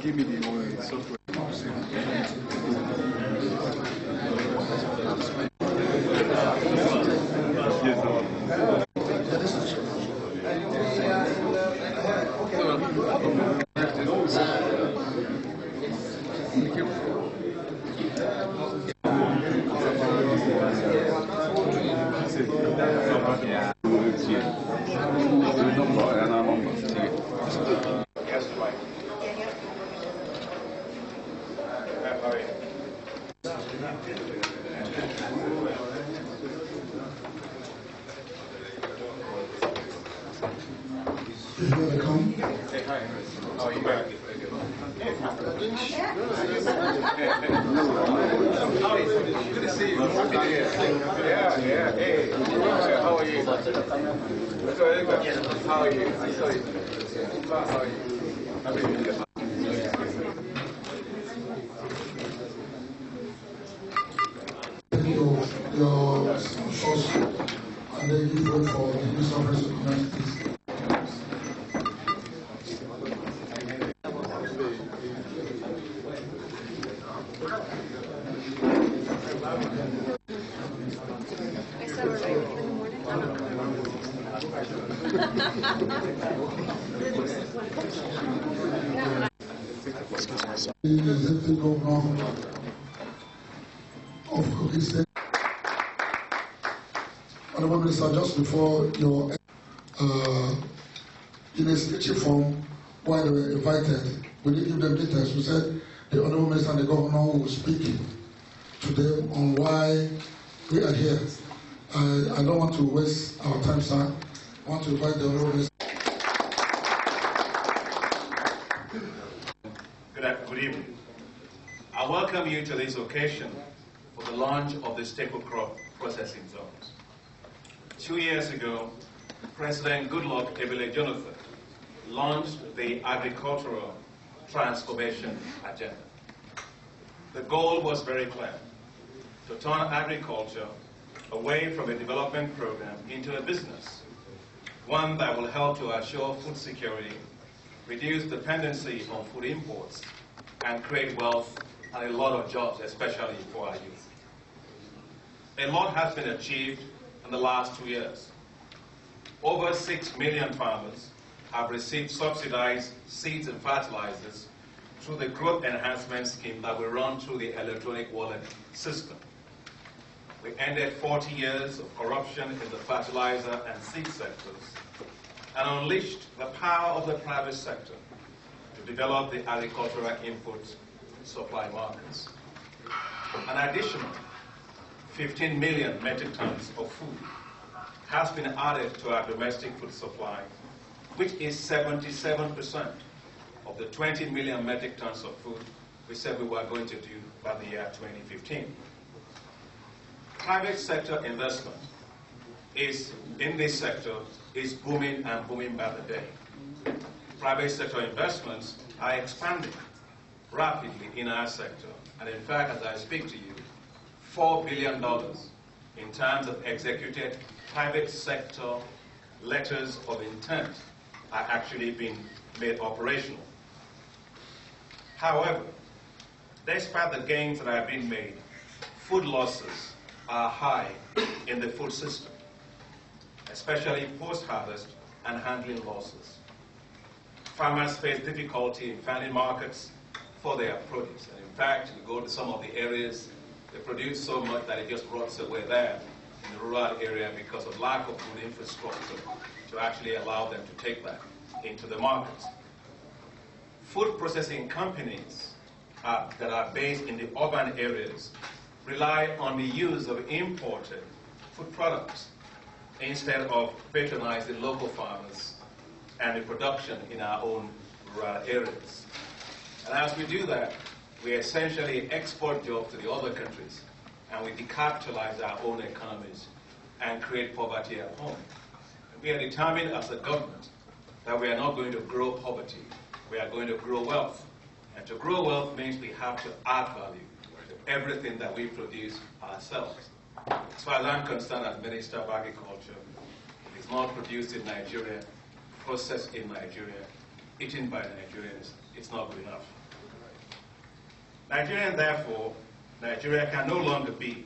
give me the software. Welcome. Hey, hi. How are you? How are you? Good to see you. Happy New Year. Yeah. Hey. How are you? How are you? I saw you. How are you? Happy New Year. Your source, and then you vote for the Minister of Rest of Communities. The Executive Governor of Kogi State. Honorable Minister, just before your in a sketchy form, while they were invited, we didn't give them details. We said the Honorable Minister and the Governor will speak to them on why we are here. I don't want to waste our time, sir. I want to invite the Honorable Minister. Good evening. I welcome you to this occasion for the launch of the staple crop processing zones. 2 years ago, President Goodluck Ebele Jonathan launched the agricultural transformation agenda. The goal was very clear: to turn agriculture away from a development program into a business, one that will help to assure food security, reduce dependency on food imports, and create wealth and a lot of jobs, especially for our youth. A lot has been achieved in the last 2 years. Over 6 million farmers have received subsidized seeds and fertilizers through the growth enhancement scheme that we run through the electronic wallet system. We ended 40 years of corruption in the fertilizer and seed sectors and unleashed the power of the private sector to develop the agricultural input supply markets. An additional 15 million metric tons of food has been added to our domestic food supply, which is 77% of the 20 million metric tons of food we said we were going to do by the year 2015. Private sector investment in this sector is booming and booming by the day. Private sector investments are expanding rapidly in our sector, and in fact, as I speak to you, $4 billion in terms of executed private sector letters of intent are actually being made operational. However, despite the gains that have been made, food losses are high in the food system, especially post-harvest and handling losses. Farmers face difficulty in finding markets for their produce. And in fact, you go to some of the areas, they produce so much that it just rots away there in the rural area because of lack of food infrastructure to actually allow them to take that into the markets. Food processing companies that are based in the urban areas rely on the use of imported food products instead of patronizing local farmers and the production in our own rural areas. And as we do that, we essentially export jobs to the other countries, and we decapitalize our own economies and create poverty at home. And we are determined as a government that we are not going to grow poverty, we are going to grow wealth. And to grow wealth means we have to add value to everything that we produce ourselves. As far as I'm concerned, as Minister of Agriculture, it is not produced in Nigeria, processed in Nigeria, eaten by Nigerians. It's not good enough. Nigeria can no longer be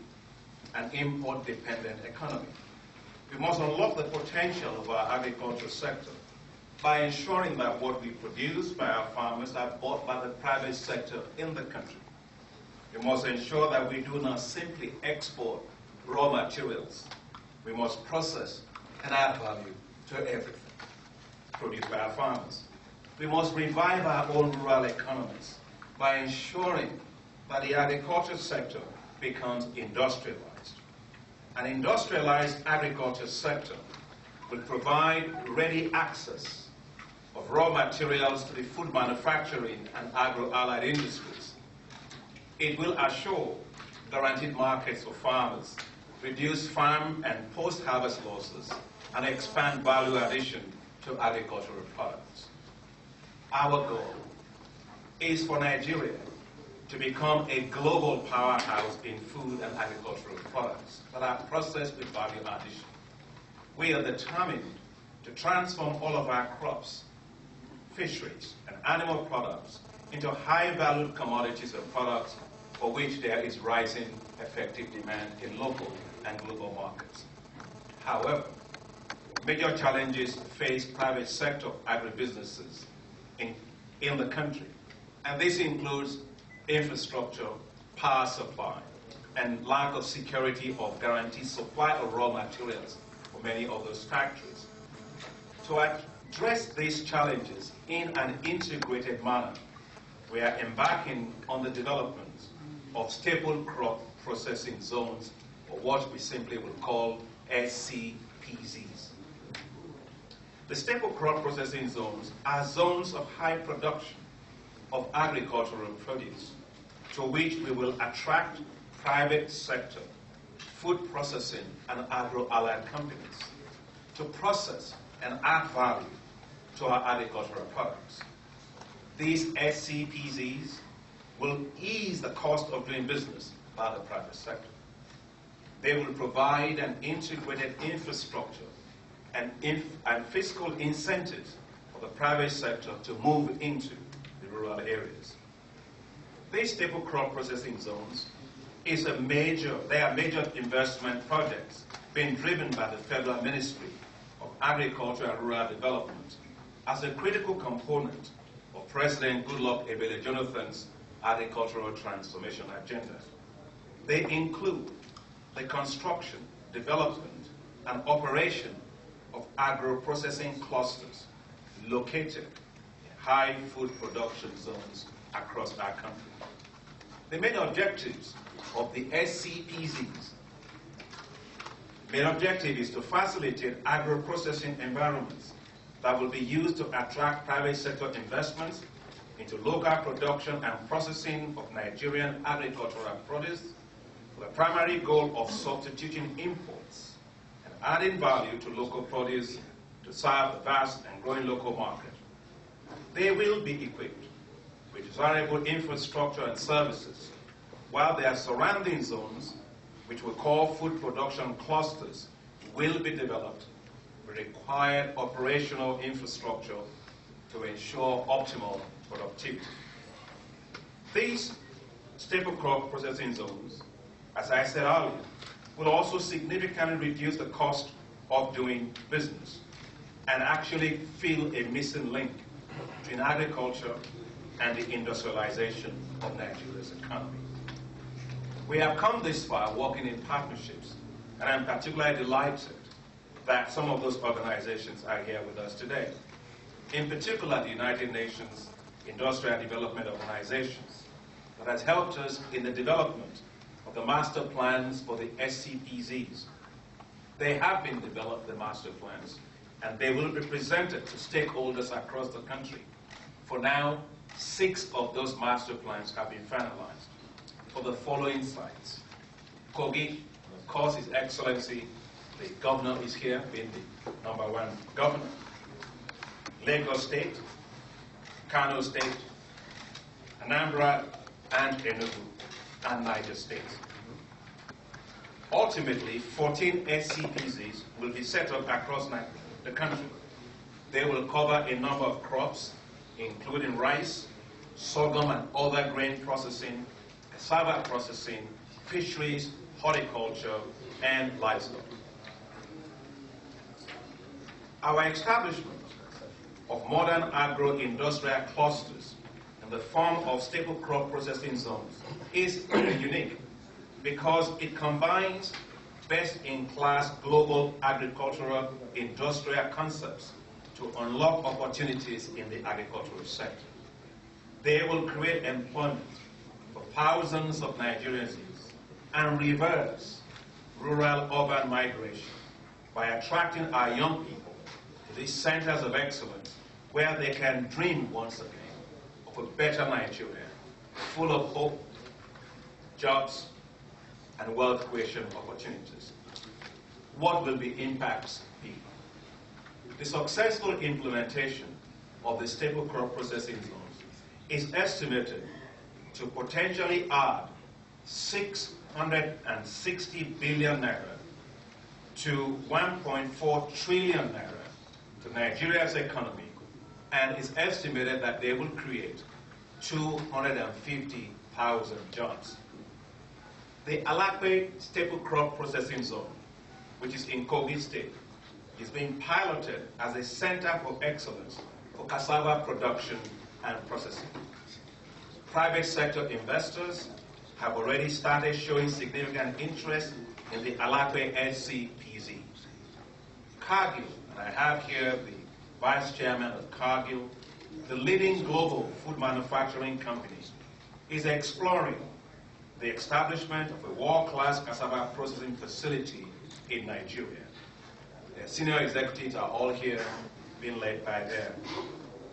an import-dependent economy. We must unlock the potential of our agriculture sector by ensuring that what we produce by our farmers are bought by the private sector in the country. We must ensure that we do not simply export raw materials. We must process and add value to everything produced by our farmers. We must revive our own rural economies by ensuring that the agriculture sector becomes industrialized. An industrialized agriculture sector will provide ready access of raw materials to the food manufacturing and agro-allied industries. It will assure guaranteed markets for farmers, reduce farm and post-harvest losses, and expand value addition to agricultural products. Our goal is for Nigeria to become a global powerhouse in food and agricultural products that are processed with value addition. We are determined to transform all of our crops, fisheries, and animal products into high-valued commodities and products for which there is rising effective demand in local and global markets. However, major challenges face private sector agribusinesses in the country, and this includes infrastructure, power supply, and lack of security of guaranteed supply of raw materials for many of those factories. To address these challenges in an integrated manner, we are embarking on the development of staple crop processing zones, or what we simply will call Scpz. The staple crop processing zones are zones of high production of agricultural produce to which we will attract private sector, food processing, and agro-allied companies to process and add value to our agricultural products. These Scpzs will ease the cost of doing business by the private sector. They will provide an integrated infrastructure and fiscal incentives for the private sector to move into the rural areas. These staple crop processing zones they are major investment projects being driven by the Federal Ministry of Agriculture and Rural Development as a critical component of President Goodluck Ebele Jonathan's agricultural transformation agenda. They include the construction, development, and operation of agro-processing clusters located in high food production zones across our country. The main objectives of the Scpzs is to facilitate agro-processing environments that will be used to attract private sector investments into local production and processing of Nigerian agricultural produce with the primary goal of substituting imports and adding value to local produce to serve the vast and growing local market. They will be equipped with desirable infrastructure and services, while their surrounding zones, which we call food production clusters, will be developed with required operational infrastructure to ensure optimal productivity. These staple crop processing zones, as I said earlier, will also significantly reduce the cost of doing business and actually fill a missing link between agriculture and the industrialization of Nigeria's economy. We have come this far working in partnerships, and I'm particularly delighted that some of those organizations are here with us today. In particular, the United Nations Industrial Development Organizations that has helped us in the development of the master plans for the Scpzs. They have been developed, the master plans, and they will be presented to stakeholders across the country. For now, 6 of those master plans have been finalized for the following sites. Kogi, of course, His Excellency, the governor is here, being the #1 governor. Lagos State, Kano State, Anambra, and Enugu, and Niger State. Ultimately, 14 Scpzs will be set up across the country. They will cover a number of crops, including rice, sorghum, and other grain processing cassava processing, fisheries, horticulture, and livestock. Our establishment of modern agro-industrial clusters in the form of staple crop processing zones is unique because it combines best-in-class global agricultural industrial concepts to unlock opportunities in the agricultural sector. They will create employment for thousands of Nigerians and reverse rural-urban migration by attracting our young people to these centers of excellence where they can dream once again of a better Nigeria, full of hope, jobs, and wealth creation opportunities. What will the impacts be? The successful implementation of the staple crop processing zones is estimated to potentially add 660 billion naira to 1.4 trillion naira to Nigeria's economy, and it's estimated that they will create 250,000 jobs. The Alakpe Staple Crop Processing Zone, which is in Kogi State, is being piloted as a center for excellence for cassava production and processing. Private sector investors have already started showing significant interest in the Alakpe Scpz. Cargill, and I have here the vice chairman of Cargill, the leading global food manufacturing company, is exploring the establishment of a world-class cassava processing facility in Nigeria. Their senior executives are all here, being led by their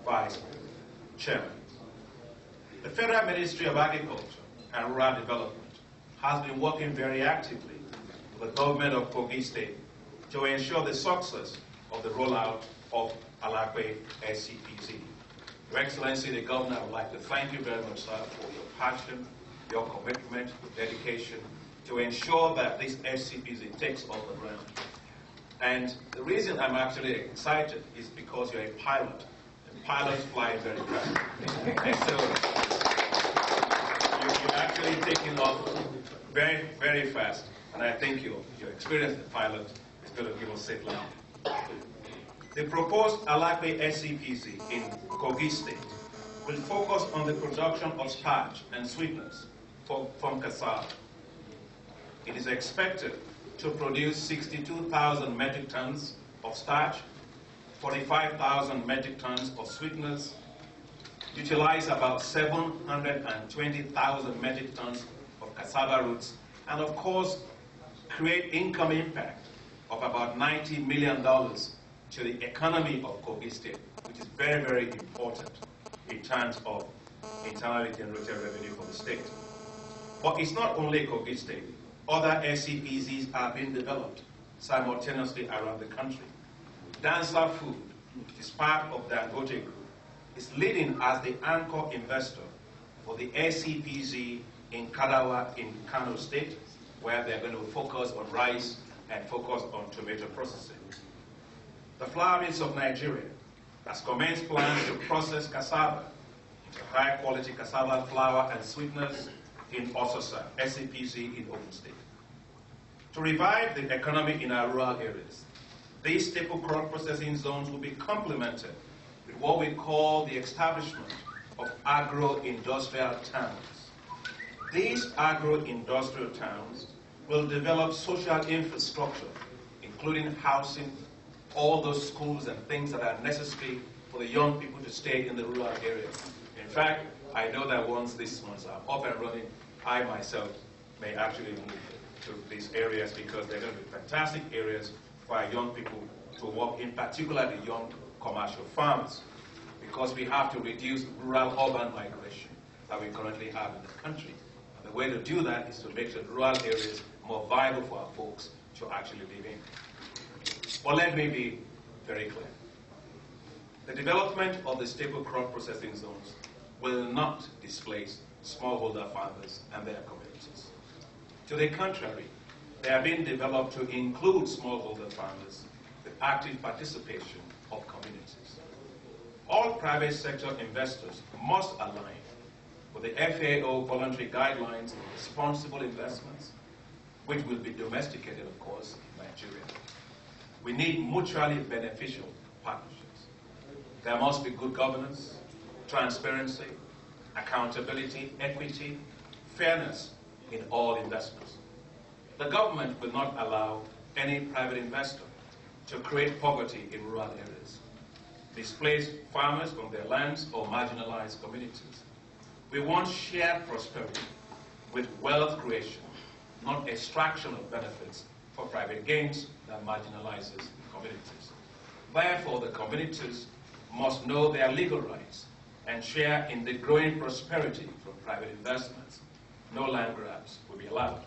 vice chairman. The Federal Ministry of Agriculture and Rural Development has been working very actively with the government of Kogi State to ensure the success of the rollout of Alakpe Scpz. Your Excellency, the Governor, I would like to thank you very much, sir, for your passion, your commitment, your dedication to ensure that this Scpz takes off the ground. And the reason I'm actually excited is because you're a pilot, and pilots fly very fast. And so you're actually taking off very, very fast. And I think your experience as a pilot is going to give us safe landing. The proposed Alakpe Scpz in Kogi State will focus on the production of starch and sweeteners from cassava. It is expected to produce 62,000 metric tons of starch, 45,000 metric tons of sweeteners, utilize about 720,000 metric tons of cassava roots, and of course, create income impact of about $90 million to the economy of Kogi State, which is very, very important in terms of internally generated revenue for the state. But it's not only Kogi State. Other Scpzs are being developed simultaneously around the country. Dancer Food, which is part of the Dangote Group, is leading as the anchor investor for the Scpz in Kadawa in Kano State, where they're going to focus on rice and focus on tomato processing. The Flour Mills of Nigeria has commenced plans to process cassava into high-quality cassava flour and sweeteners in Ososa, Scpz in Ogun State. To revive the economy in our rural areas, these staple crop processing zones will be complemented with what we call the establishment of agro-industrial towns. These agro-industrial towns will develop social infrastructure, including housing, all those schools and things that are necessary for the young people to stay in the rural areas. In fact, I know that once these ones are up and running, I myself may actually move to these areas because they're going to be fantastic areas for our young people to work in, particularly the young commercial farmers, because we have to reduce rural-urban migration that we currently have in the country. And the way to do that is to make sure rural areas more viable for our folks to actually live in. But let me be very clear. The development of the staple crop processing zones will not displace smallholder farmers and their communities. To the contrary, they are being developed to include smallholder farmers with active participation of communities. All private sector investors must align with the FAO voluntary guidelines of responsible investments, which will be domesticated, of course, in Nigeria. We need mutually beneficial partnerships. There must be good governance, transparency, accountability, equity, fairness in all investments. The government will not allow any private investor to create poverty in rural areas, displace farmers from their lands, or marginalized communities. We want shared prosperity with wealth creation, not extraction of benefits for private gains that marginalizes communities. Therefore, the communities must know their legal rights and share in the growing prosperity from private investments. No land grabs will be allowed.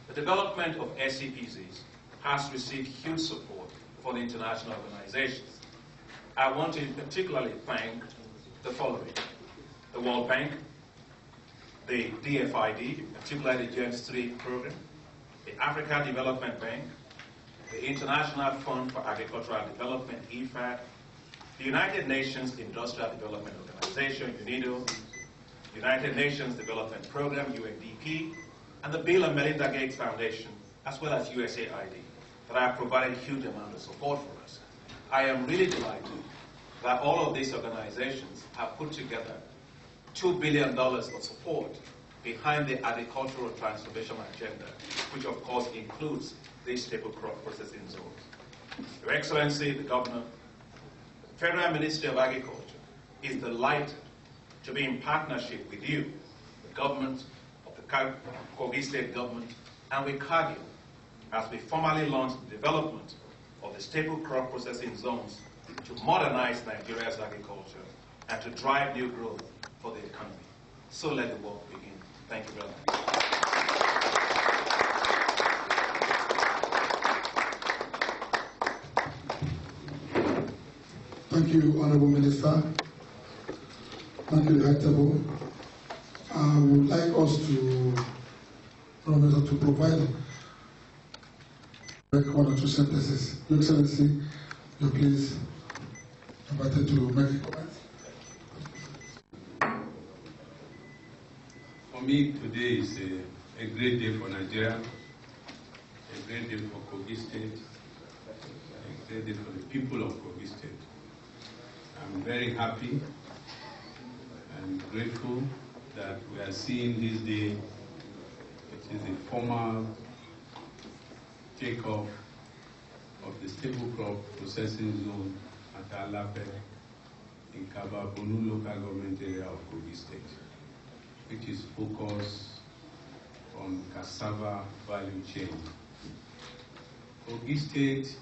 The development of Scpz has received huge support from international organizations. I want to particularly thank the following: the World Bank, the DFID, particularly the GEMS 3 program, the Africa Development Bank, the International Fund for Agricultural Development, IFAD, the United Nations Industrial Development Organization, UNIDO, United Nations Development Program, UNDP, and the Bill and Melinda Gates Foundation, as well as USAID, that have provided a huge amount of support for us. I am really delighted that all of these organizations have put together $2 billion of support behind the agricultural transformation agenda, which of course includes these staple crop processing zones. Your Excellency, the Governor, the Federal Ministry of Agriculture is delighted to be in partnership with you, the government of the Kogi State government, and with CAGIO, as we formally launch the development of the staple crop processing zones to modernize Nigeria's agriculture and to drive new growth for the economy. So let the work begin. Thank you very much. Thank you, Honorable Minister. Thank you, the High Table. I would like us to provide one or two sentences. Your Excellency, you're please invited to make a comment. For me, today is a great day for Nigeria, a great day for Kogi State, a great day for the people of Kogi State. I'm very happy and grateful that we are seeing this day, which is a formal takeoff of the staple crop processing zone at Alape in Kababonu local government area of Kogi State, which is focused on cassava value chain. Kogi State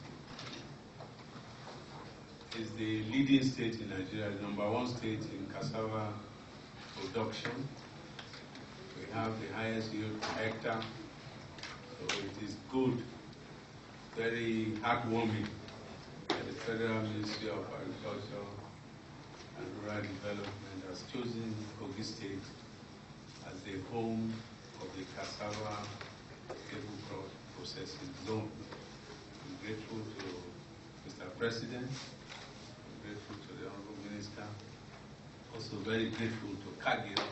is the leading state in Nigeria, the #1 state in cassava production. We have the highest yield per hectare, so it is good, very heartwarming that the Federal Ministry of Agriculture and Rural Development has chosen Kogi State as the home of the cassava staple crop processing zone. I'm grateful to Mr. President, I'm grateful to the Honorable Minister, also very grateful to CAGIO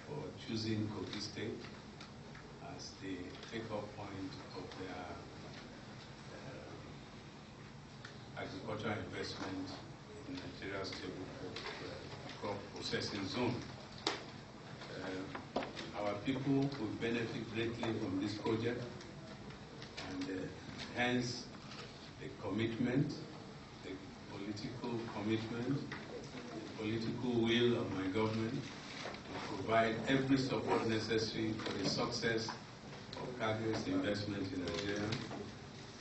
for choosing Kogi State as the takeoff point of their agricultural investment in Nigeria's staple crop processing zone. Our people will benefit greatly from this project, and hence the commitment, the political commitment, the political will of my government to provide every support necessary for the success of CAGIO's investment in Nigeria,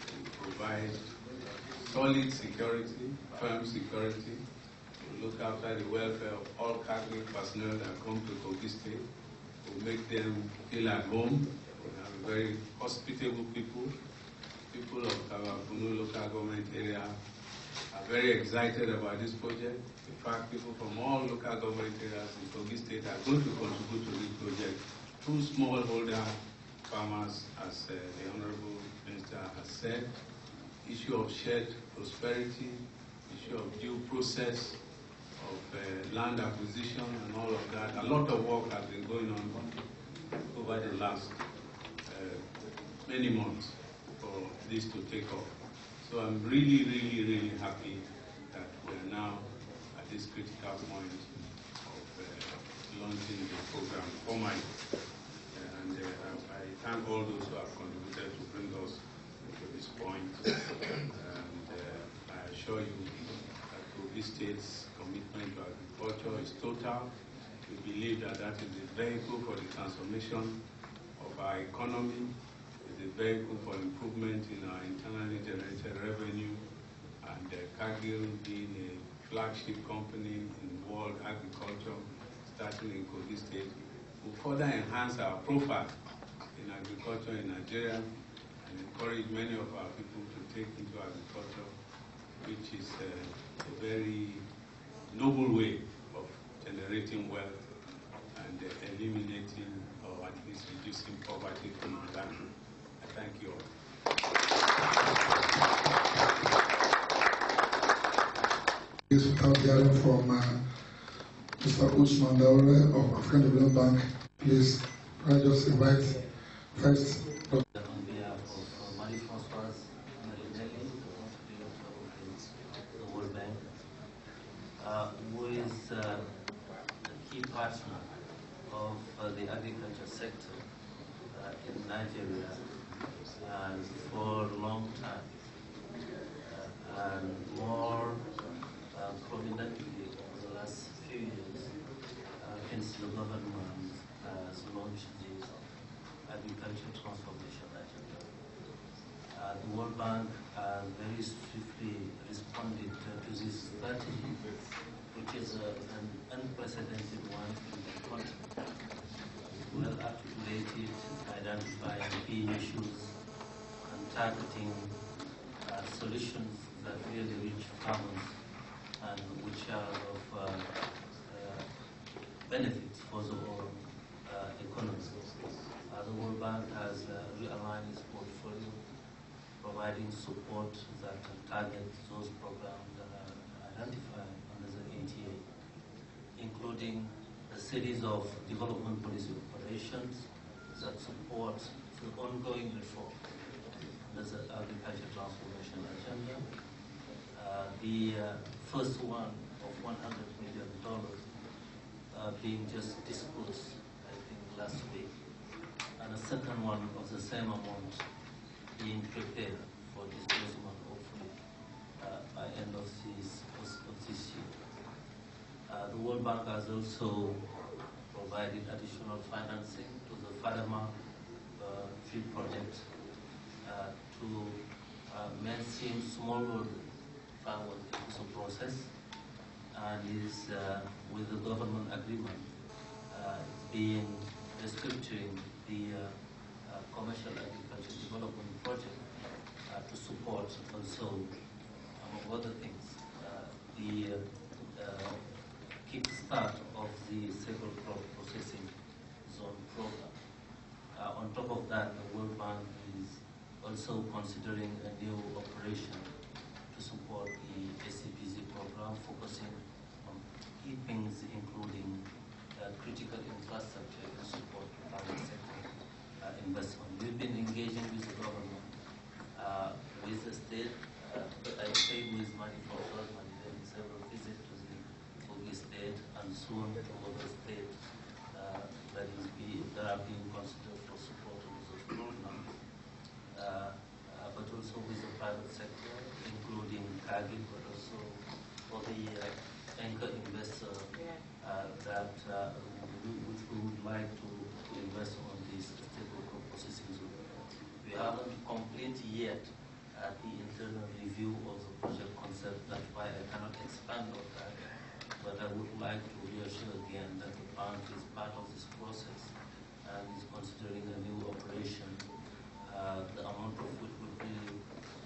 to provide solid security, firm security, to look after the welfare of all CAGIO personnel that come to Kogi State, to make them feel at home. We have a very hospitable people. People of Kababonu local government area are very excited about this project. In fact, people from all local government areas in Kogi State are going to contribute to this project through smallholder farmers, as the Honorable Minister has said. Issue of shared prosperity, issue of due process of land acquisition and all of that. A lot of work has been going on over the last many months for this to take off. So I'm really, really, really happy that we are now at this critical point of launching the program formally. And I thank all those who have contributed to bring us to this point. And I assure you that Kogi State's commitment to agriculture is total. We believe that that is a vehicle for the transformation of our economy, is a vehicle for improvement in our internally generated revenue, and Cargill being a flagship company in world agriculture, starting in Kogi State, will further enhance our profile in agriculture in Nigeria and encourage many of our people to take into agriculture, which is a very noble way of generating wealth and eliminating or at least reducing poverty from our land. I thank you all. Without hearing from Mr. Usman Daure of African Development Bank, please, I just invite first. On behalf of Mali François Marinelli, the World Bank, who is a key partner of the agriculture sector in Nigeria and for a long time, and more prominently over the last few years, since the government has launched this agriculture transformation agenda. The World Bank very swiftly responded to this strategy, which is an unprecedented one in the continent. Well articulated, identifying key issues and targeting solutions that really reach farmers and which are of benefits for the whole economy. The World Bank has realigned its portfolio, providing support that targets those programs that are identified under the ATA, including a series of development policy operations that support the ongoing reform under the agriculture transformation agenda. The first one of $100 million being just disclosed, I think, last week, and a second one of the same amount being prepared for disbursement, hopefully, by end of this year. The World Bank has also provided additional financing to the Fadama tree project to mainstream smallholder farmers into the process, and is with the government agreement being restructuring the commercial agriculture development project to support also, among other things, the kickstart of the second crop processing zone program. On top of that, the World Bank is also considering a new operation to support the Scpz program, focusing on key things including critical infrastructure to support private sector investment. We've been engaging with the government, with the state. I came with Mali François Marinelli several visits to the Kogi State and soon to other states that are being considered for support of those programs, but also with the private sector, including Cargill, but also for the anchor investor which we would like to invest on this stable crop processing zone. We haven't completed yet the internal review of the project concept. That's why I cannot expand on that. But I would like to reassure again that the bank is part of this process and is considering a new operation, the amount of which would be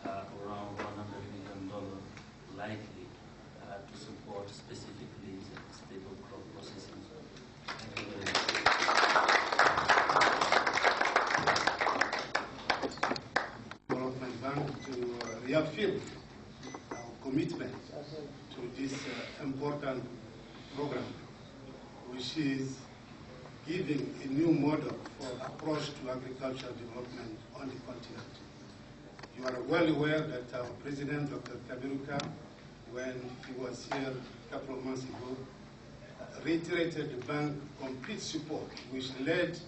around $100 million likely to support specifically the stable crop processing zone. Thank you very much. Development Bank to reaffirm our commitment to this important program, which is giving a new model for approach to agricultural development on the continent. You are well aware that our President, Dr. Kaberuka, when he was here a couple of months ago, reiterated the bank's complete support, which led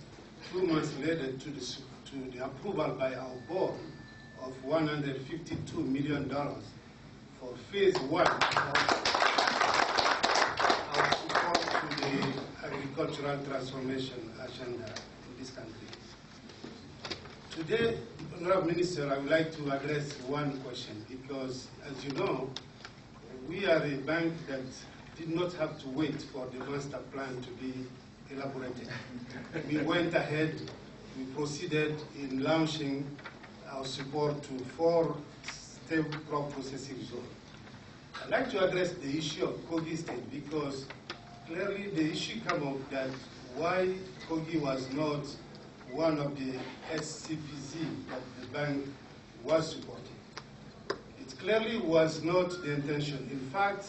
2 months later to the approval by our board of $152 million for phase 1 of our support to the agricultural transformation agenda in this country. Today, Honorable Minister, I would like to address one question because, as you know, we are a bank that did not have to wait for the master plan to be elaborated. We went ahead, we proceeded in launching our support to 4 state crop processing zones. I'd like to address the issue of Kogi State because clearly the issue came up that why Kogi was not one of the Scpz that the bank was supporting. It clearly was not the intention. In fact,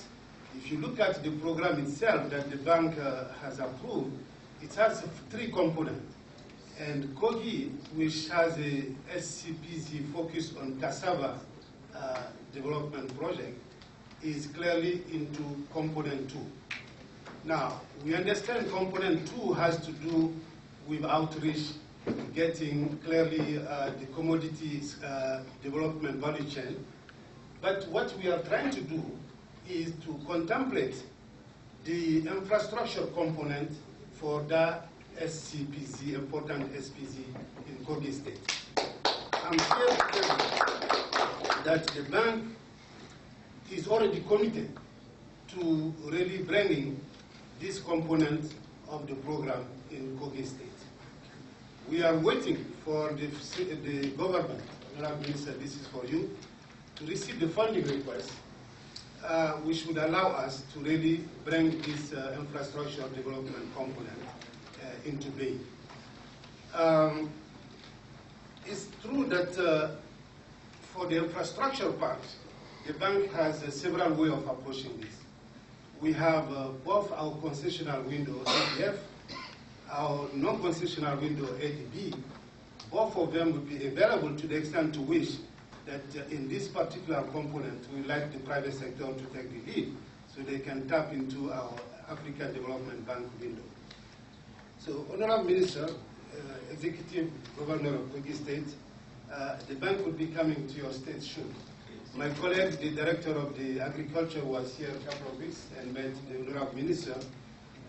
if you look at the program itself that the bank has approved, it has 3 components. And Kogi, which has a Scpz focused on cassava development project, is clearly into component 2. Now, we understand component 2 has to do with outreach, getting clearly the commodities development value chain. But what we are trying to do is to contemplate the infrastructure component for that Scpz, important Scpz in Kogi State. I'm here to tell you that the bank is already committed to really bringing this component of the program in Kogi State. We are waiting for the government, Honorable Minister, this is for you, to receive the funding request, which would allow us to really bring this infrastructure development component into being. It's true that for the infrastructure part, the bank has several ways of approaching this. We have both our concessional window, ADF, our non-concessional window, ADB. Both of them will be available to the extent to which that in this particular component, we like the private sector to take the lead so they can tap into our African Development Bank window. So, Honorable Minister, Executive Governor of Kogi State, the bank will be coming to your state soon. My colleague, the Director of the Agriculture, was here a couple of weeks and met the Honorable Minister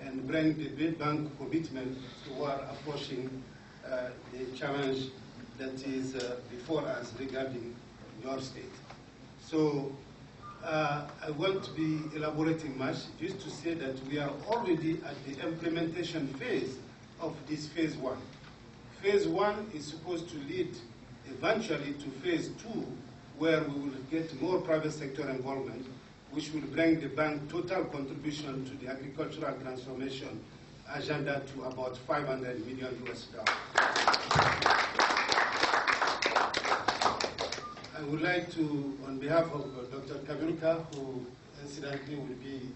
and bring the big bank commitment toward approaching the challenge that is before us regarding your state. So I won't be elaborating much, just to say that we are already at the implementation phase of this phase 1. Phase 1 is supposed to lead eventually to phase 2, where we will get more private sector involvement, which will bring the bank total contribution to the agricultural transformation agenda to about $500 million US. I would like to, on behalf of Dr. Kaberuka, who incidentally will be